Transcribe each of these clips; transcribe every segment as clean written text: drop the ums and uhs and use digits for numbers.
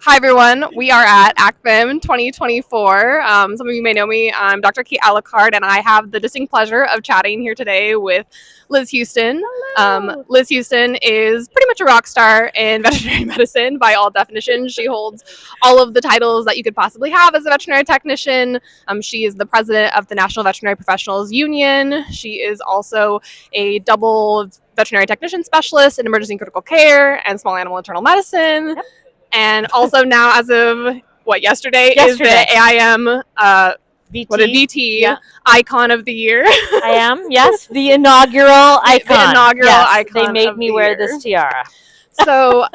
Hi, everyone. We are at ACVIM 2024. Some of you may know me. I'm Dr. Kate Alucard, and I have the distinct pleasure of chatting here today with Liz Hughston. Hello. Liz Hughston is pretty much a rock star in veterinary medicine by all definitions. She holds all of the titles that you could possibly have as a veterinary technician. She is the president of the National Veterinary Professionals Union. She is also a double veterinary technician specialist in emergency and critical care and small animal internal medicine. Yep. And also now, as of yesterday is the AIM VT icon of the year. I am, yes, the inaugural icon. The inaugural icon. They made me wear this tiara. So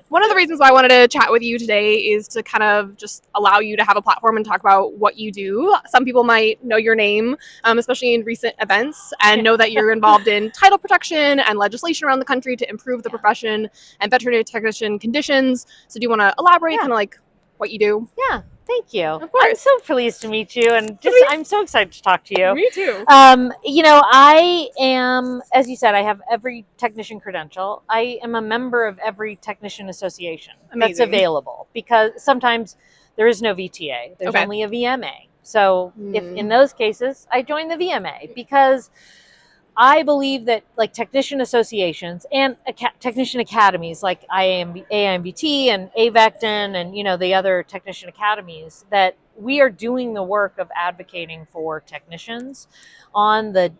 one of the reasons why I wanted to chat with you today is to kind of just allow you to have a platform and talk about what you do. Some people might know your name, especially in recent events, and know that you're involved in title protection and legislation around the country to improve the profession and veterinary technician conditions. So do you want to elaborate kind of like what you do? Yeah. Thank you. Of course. I'm so pleased to meet you, and I'm so excited to talk to you. Me too. I am, as you said, I have every technician credential. I am a member of every technician association that's available, because sometimes there is no VTA. There's only a VMA. So if in those cases, I join the VMA, because I believe that like technician associations and technician academies like AIMVT and AVECTN and the other technician academies, that we are doing the work of advocating for technicians on the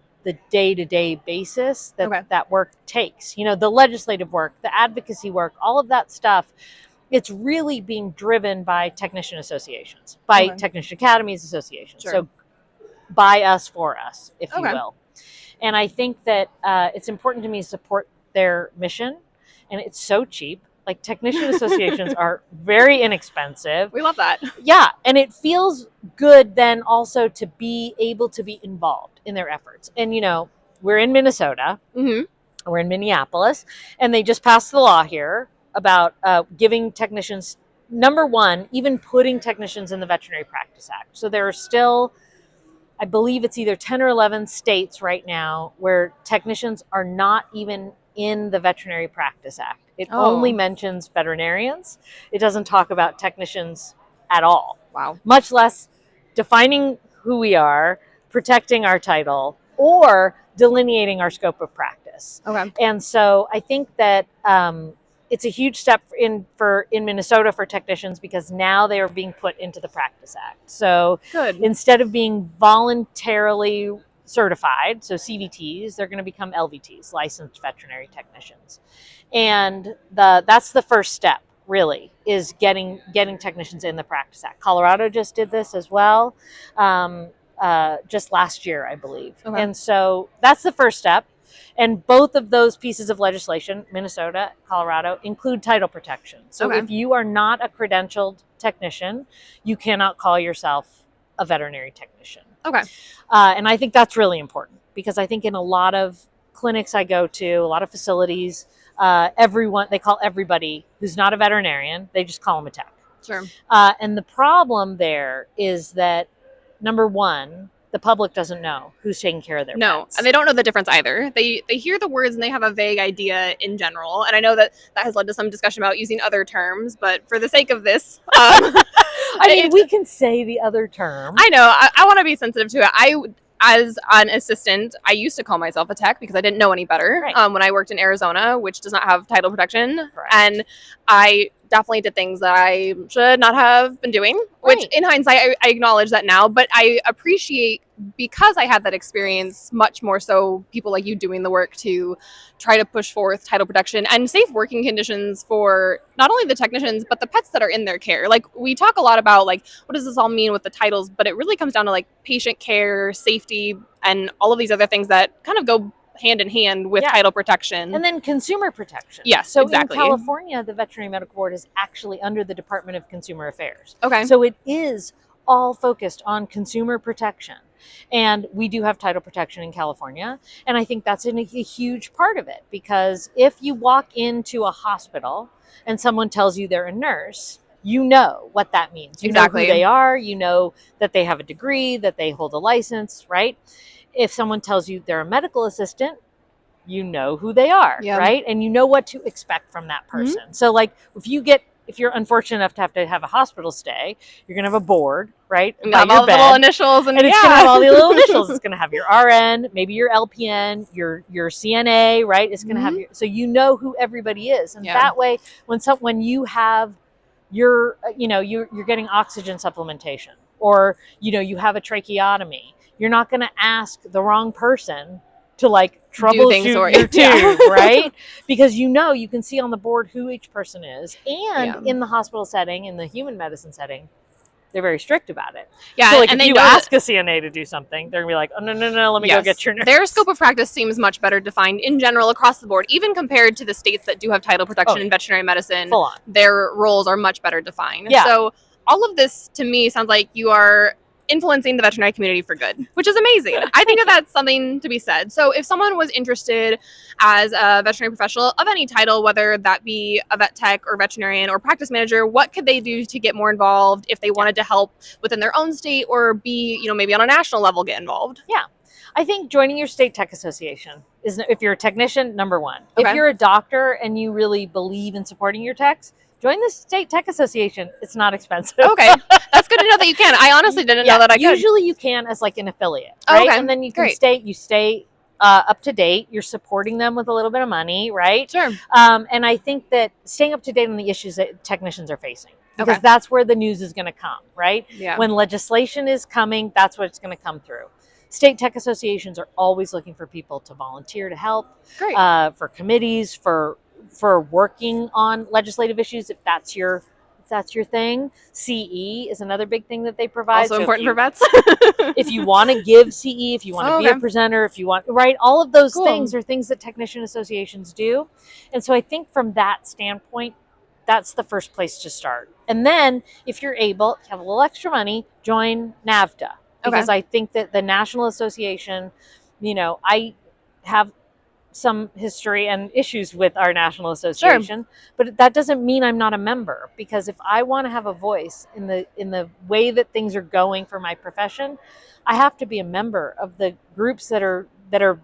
day-to-day basis that work takes. The legislative work, the advocacy work, all of that stuff, it's really being driven by technician associations, by technician academies associations. Sure. So by us, for us, if you will. And I think that it's important to me to support their mission. And it's so cheap. Like, technician associations are very inexpensive. We love that. Yeah. And it feels good then also to be able to be involved in their efforts. And, we're in Minnesota. Mm-hmm. We're in Minneapolis. And they just passed the law here about giving technicians, number one, even putting technicians in the Veterinary Practice Act. So there are still, I believe it's either 10 or 11 states right now where technicians are not even in the Veterinary Practice Act. It only mentions veterinarians. It doesn't talk about technicians at all. Wow. Much less defining who we are, protecting our title, or delineating our scope of practice. Okay. And so I think that it's a huge step in Minnesota for technicians, because now they are being put into the Practice Act. So instead of being voluntarily certified, so CVTs, they're going to become LVTs, licensed veterinary technicians. And that's the first step, really, is getting technicians in the Practice Act. Colorado just did this as well, just last year, I believe. Okay. And so that's the first step. And both of those pieces of legislation, Minnesota, Colorado, include title protection. So if you are not a credentialed technician, you cannot call yourself a veterinary technician. Okay. And I think that's really important, because I think in a lot of clinics I go to, a lot of facilities, they call everybody who's not a veterinarian, they just call them a tech. Sure. And the problem there is that, number one, the public doesn't know who's taking care of their pets. And they don't know the difference either. They hear the words and they have a vague idea in general. And I know that has led to some discussion about using other terms, but for the sake of this, we can say the other term. I know. I want to be sensitive to it. As an assistant, I used to call myself a tech because I didn't know any better when I worked in Arizona, which does not have title protection. Correct. And I definitely did things that I should not have been doing, which in hindsight, I acknowledge that now, but I appreciate, because I had that experience, much more so people like you doing the work to try to push forth title protection and safe working conditions for not only the technicians, but the pets that are in their care. Like, we talk a lot about, like, what does this all mean with the titles, but it really comes down to, like, patient care, safety, and all of these other things that kind of go hand in hand with title protection. And then consumer protection. Yes, so exactly. In California, the Veterinary Medical Board is actually under the Department of Consumer Affairs. Okay. So it is all focused on consumer protection. And we do have title protection in California. And I think that's a huge part of it, because if you walk into a hospital and someone tells you they're a nurse, you know what that means. You know who they are, you know that they have a degree, that they hold a license, right? If someone tells you they're a medical assistant, you know who they are, right? And you know what to expect from that person. So, like, if you get if you're unfortunate enough to have a hospital stay, you're going to have a board, right? And have all the little initials. And it's going to have all the little initials. It's going to have your RN, maybe your LPN, your CNA, right? It's going to have so you know who everybody is. And that way, when you have you're getting oxygen supplementation, or you have a tracheotomy, you're not going to ask the wrong person to like troubleshoot your tube, right? Because you can see on the board who each person is. And in the hospital setting, in the human medicine setting, they're very strict about it. Yeah, so like if you ask a CNA to do something, they're gonna be like, oh no, let me go get your nurse. Their scope of practice seems much better defined in general across the board, even compared to the states that do have title protection in veterinary medicine. Full on. Their roles are much better defined. Yeah. So all of this to me sounds like you are influencing the veterinary community for good, which is amazing. I think that's something to be said. So if someone was interested as a veterinary professional of any title, whether that be a vet tech or veterinarian or practice manager, what could they do to get more involved if they wanted to help within their own state, or be, maybe on a national level, get involved? Yeah. I think joining your state tech association is, if you're a technician, number one. If you're a doctor and you really believe in supporting your techs, join the state tech association. It's not expensive. Okay. That's good to know that you can. I honestly didn't know that I could. Usually you can as like an affiliate, right? Okay. And then you can stay up to date. You're supporting them with a little bit of money, right? Sure. And I think that staying up to date on the issues that technicians are facing, because that's where the news is going to come, right? Yeah. When legislation is coming, that's what it's going to come through. State tech associations are always looking for people to volunteer to help, for committees, for working on legislative issues, if that's your thing. CE is another big thing that they provide. Also important for vets. If you want to give CE, if you want to be a presenter, if you want, right, all of those things are things that technician associations do. And so I think from that standpoint, that's the first place to start. And then if you're able to have a little extra money, join NAVTA. Because I think that the National Association, I have some history and issues with our National Association, but that doesn't mean I'm not a member. Because if I want to have a voice in the way that things are going for my profession, I have to be a member of the groups that are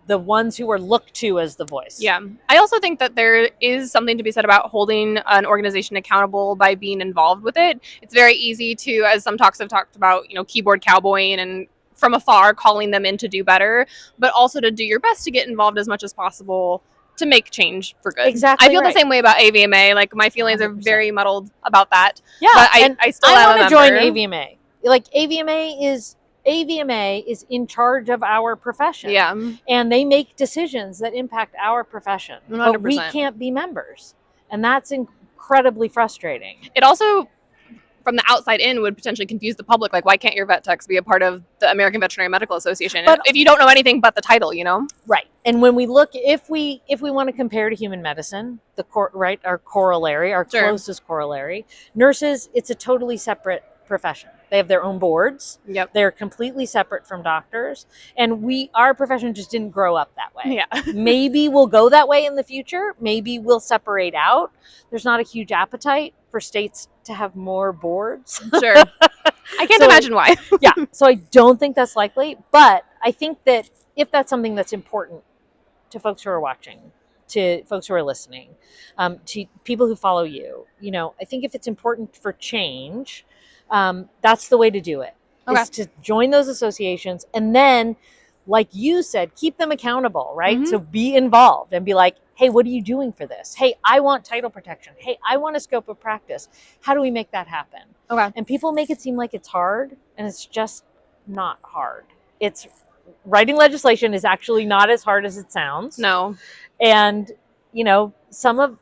the ones who are looked to as the voice. Yeah. I also think that there is something to be said about holding an organization accountable by being involved with it. It's very easy to, as some talks have talked about, keyboard cowboying and from afar calling them in to do better, but also to do your best to get involved as much as possible to make change for good. Exactly. I feel the same way about AVMA. Like, my feelings 100%. Are very muddled about that. Yeah. But I still want to join AVMA. Like, AVMA is in charge of our profession. Yeah. And they make decisions that impact our profession. 100%. But we can't be members. And that's incredibly frustrating. It also, from the outside in, would potentially confuse the public. Like, why can't your vet techs be a part of the American Veterinary Medical Association? But if you don't know anything but the title, Right. And when we look, if we want to compare to human medicine, our corollary, our closest corollary, nurses, it's a totally separate profession. They have their own boards. Yep. They're completely separate from doctors. And our profession just didn't grow up that way. Yeah. Maybe we'll go that way in the future. Maybe we'll separate out. There's not a huge appetite for states to have more boards. Sure. I can't imagine why. Yeah. So I don't think that's likely. But I think that if that's something that's important to folks who are watching, to folks who are listening, to people who follow you, I think if it's important for change, that's the way to do it. Is to join those associations, and then, like you said, keep them accountable, right? Mm-hmm. So be involved and be like, hey, what are you doing for this? Hey, I want title protection. Hey, I want a scope of practice. How do we make that happen? Okay. And people make it seem like it's hard, and it's just not hard. It's writing legislation is actually not as hard as it sounds. No. And some of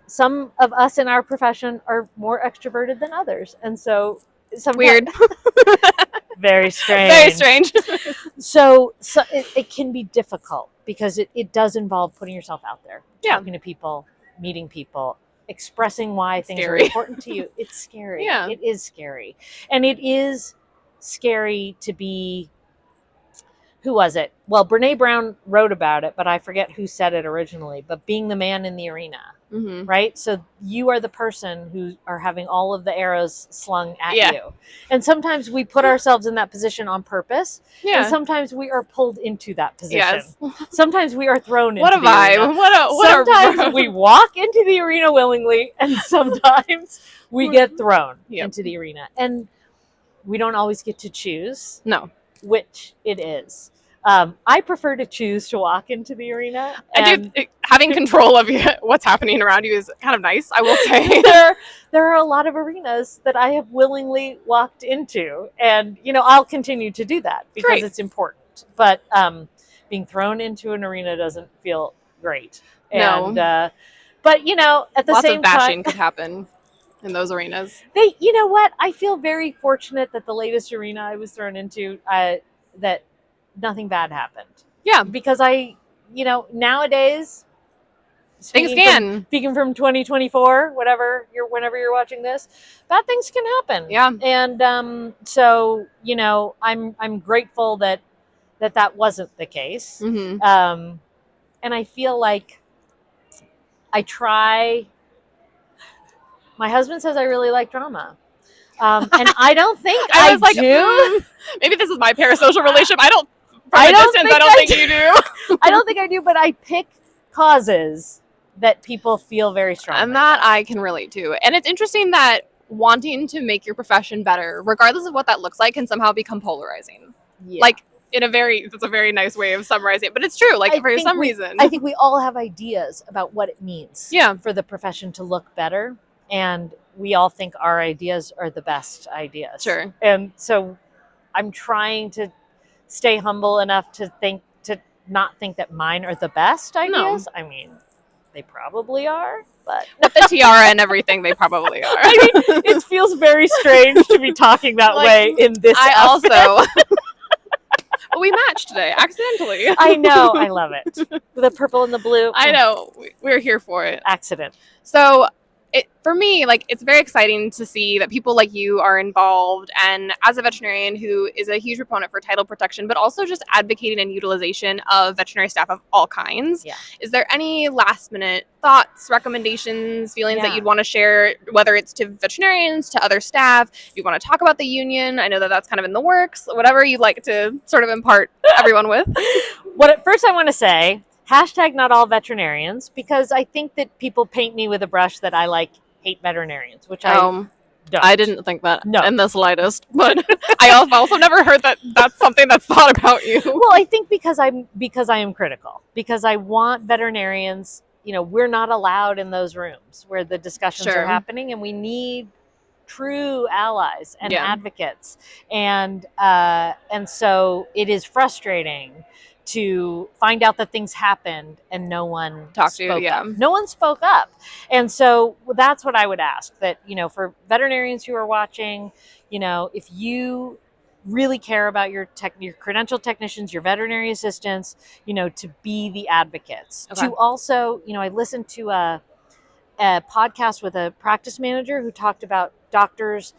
us in our profession are more extroverted than others, and so weird. Very strange. Very strange. So it can be difficult because it does involve putting yourself out there, talking to people, meeting people, expressing why things are important to you. It's scary. Yeah. It is scary. And it is scary to be, who was it? Well, Brene Brown wrote about it, but I forget who said it originally, but being the man in the arena. right? So you are the person who are having all of the arrows slung at you. And sometimes we put ourselves in that position on purpose. And sometimes we are pulled into that position. Sometimes we are thrown into the arena. Sometimes we walk into the arena willingly, and sometimes we get thrown into the arena. And we don't always get to choose which it is. I prefer to choose to walk into the arena. Having control of what's happening around you is kind of nice, I will say. There are a lot of arenas that I have willingly walked into, and I'll continue to do that because it's important. But being thrown into an arena doesn't feel great. And, but at the lots same of bashing time, could happen in those arenas. You know what? I feel very fortunate that the latest arena I was thrown into, that nothing bad happened. Yeah. Because nowadays, speaking from 2024, whenever you're watching this, bad things can happen. Yeah. And so, I'm grateful that wasn't the case. And I feel like I try. My husband says I really like drama. And I don't think I do. Maybe this is my parasocial relationship. I don't think you do. I don't think I do, but I pick causes that people feel very strongly. And that I can relate to. And it's interesting that wanting to make your profession better, regardless of what that looks like, can somehow become polarizing. Yeah. Like, it's a very nice way of summarizing it, but it's true. Like, for some reason. I think we all have ideas about what it means for the profession to look better. And we all think our ideas are the best ideas. Sure. And so I'm trying to stay humble enough to not think that mine are the best ideas. No. I mean, they probably are, but with the tiara and everything, they probably are. I mean, it feels very strange to be talking that way in this outfit. Also we matched today, accidentally. I know. I love it. The purple and the blue. I know. We're here for it. Accident. So for me, it's very exciting to see that people like you are involved. And as a veterinarian who is a huge proponent for title protection, but also just advocating and utilization of veterinary staff of all kinds, is there any last minute thoughts, recommendations, feelings that you'd want to share, whether it's to veterinarians, to other staff? If you want to talk about the union, I know that that's kind of in the works, whatever you'd like to sort of impart everyone with. First I want to say, #NotAllVeterinarians, because I think that people paint me with a brush that I hate veterinarians, which I don't. I didn't think that in the slightest, but I've also never heard that that's something that's thought about you. Well, I think because I am critical, because I want veterinarians, we're not allowed in those rooms where the discussions are happening, and we need true allies and advocates. And so it is frustrating to find out that things happened and no one spoke up. No one spoke up. And so that's what I would ask, that, for veterinarians who are watching, if you really care about your credentialed technicians, your veterinary assistants, to be the advocates. Okay. To also, I listened to a podcast with a practice manager who talked about doctors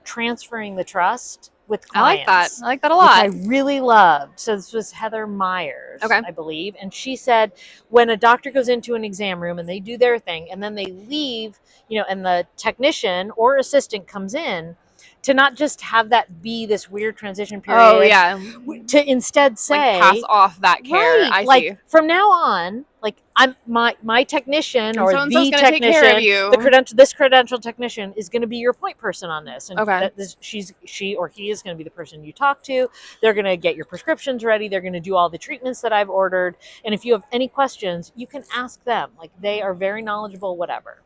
transferring the trust with clients. I like that a lot. Which I really loved. So this was Heather Myers, I believe. And she said, when a doctor goes into an exam room and they do their thing and then they leave, and the technician or assistant comes in, to not just have that be this weird transition period. Oh, yeah. To instead say, pass off that care. Right, I see. From now on, I'm my technician, or the technician, take care of you. This credentialed technician is going to be your point person on this, and she or he is going to be the person you talk to. They're going to get your prescriptions ready. They're going to do all the treatments that I've ordered, and if you have any questions, you can ask them. They are very knowledgeable. Whatever.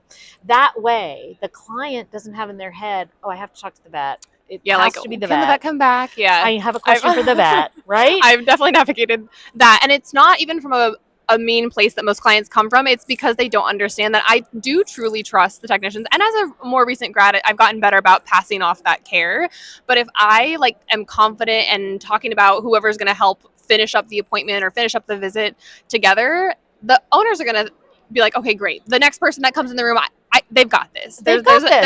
That way, the client doesn't have in their head, oh, I have to talk to the vet. It has to be the vet. Can the vet come back? Yeah, I have a question for the vet. Right? I've definitely navigated that, and it's not even from a mean place that most clients come from. It's because they don't understand that I do truly trust the technicians. And as a more recent grad, I've gotten better about passing off that care. But if I am confident and talking about whoever's going to help finish up the appointment or finish up the visit together, the owners are going to be like, okay, great. The next person that comes in the room, they've got this. There's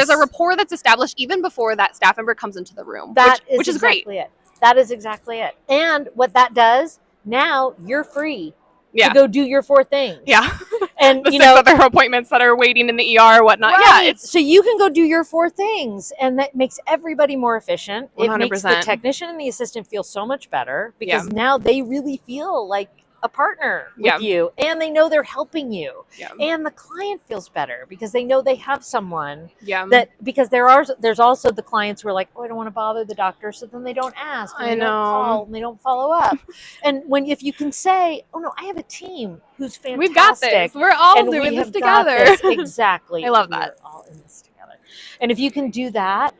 a rapport that's established even before that staff member comes into the room, which is exactly great. It. That is exactly it. And what that does, now you're free to go do your 4 things. Yeah. And the 6 other appointments that are waiting in the ER or whatnot. Right. Yeah, so you can go do your 4 things, and that makes everybody more efficient. 100%. It makes the technician and the assistant feel so much better because now they really feel like a partner with you, and they know they're helping you. And the client feels better because they know they have someone that, because there's also the clients who are like, oh, I don't want to bother the doctor, so then they don't ask, and they don't call, and they don't follow up. And if you can say, oh no, I have a team who's fantastic. We've got this. We're all doing this together. Exactly. I love that. We're all in this together. And if you can do that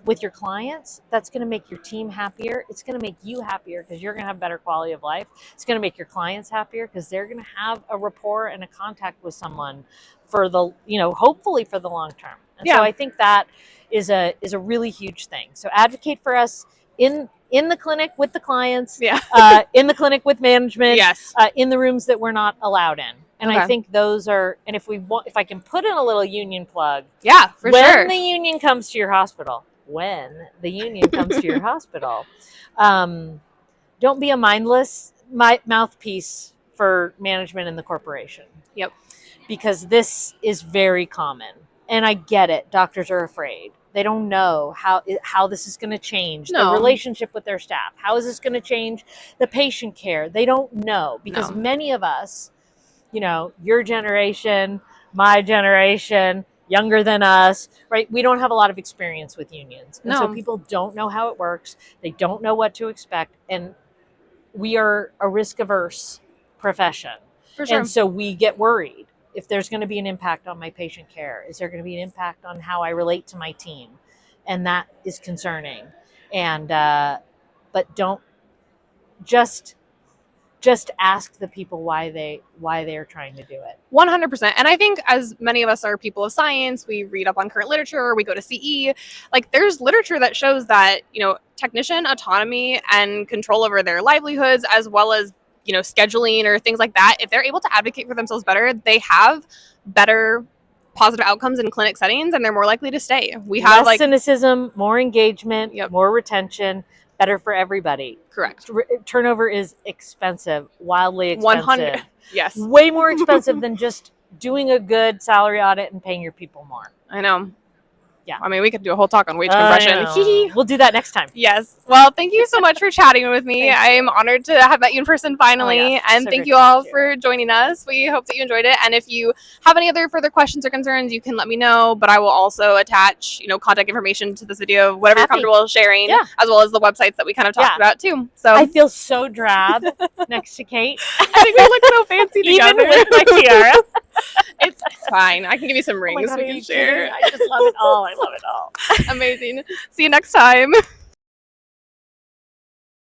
with your clients, that's going to make your team happier. It's going to make you happier because you're going to have better quality of life. It's going to make your clients happier because they're going to have a rapport and a contact with someone for the, hopefully for the long term. And so I think that is a really huge thing. So advocate for us in the clinic with the clients, in the clinic with management, in the rooms that we're not allowed in. And I think those are, and if I can put in a little union plug. Yeah, for sure. When the union comes to your hospital, don't be a mindless mouthpiece for management and the corporation. Yep. Because this is very common. And I get it. Doctors are afraid. They don't know how this is going to change the relationship with their staff. How is this going to change the patient care? They don't know because many of us, your generation, my generation, younger than us, right? We don't have a lot of experience with unions. And so people don't know how it works. They don't know what to expect. And we are a risk-averse profession. For sure. And so we get worried. If there's going to be an impact on my patient care, is there going to be an impact on how I relate to my team? And that is concerning. And, but don't just ask the people why they're trying to do it. 100%. And I think as many of us are people of science, we read up on current literature, we go to CE, like there's literature that shows that, technician autonomy and control over their livelihoods, as well as scheduling or things like that, if they're able to advocate for themselves better, they have better positive outcomes in clinic settings and they're more likely to stay. We have less cynicism, more engagement, more retention, better for everybody. Correct. Turnover is expensive, wildly expensive. 100. Yes. Way more expensive than just doing a good salary audit and paying your people more. I know. Yeah. I mean, we could do a whole talk on wage compression. We'll do that next time. Yes. Well, thank you so much for chatting with me. I am honored to have met you in person finally. And thank you all for joining us. We hope that you enjoyed it. And if you have any other further questions or concerns, you can let me know. But I will also attach, contact information to this video, whatever you're comfortable sharing, as well as the websites that we kind of talked about too. So I feel so drab next to Kate. I think we look so fancy together. Even with my tiara. It's fine. I can give you some rings we can share. I just love it all. I love it all. Amazing. See you next time.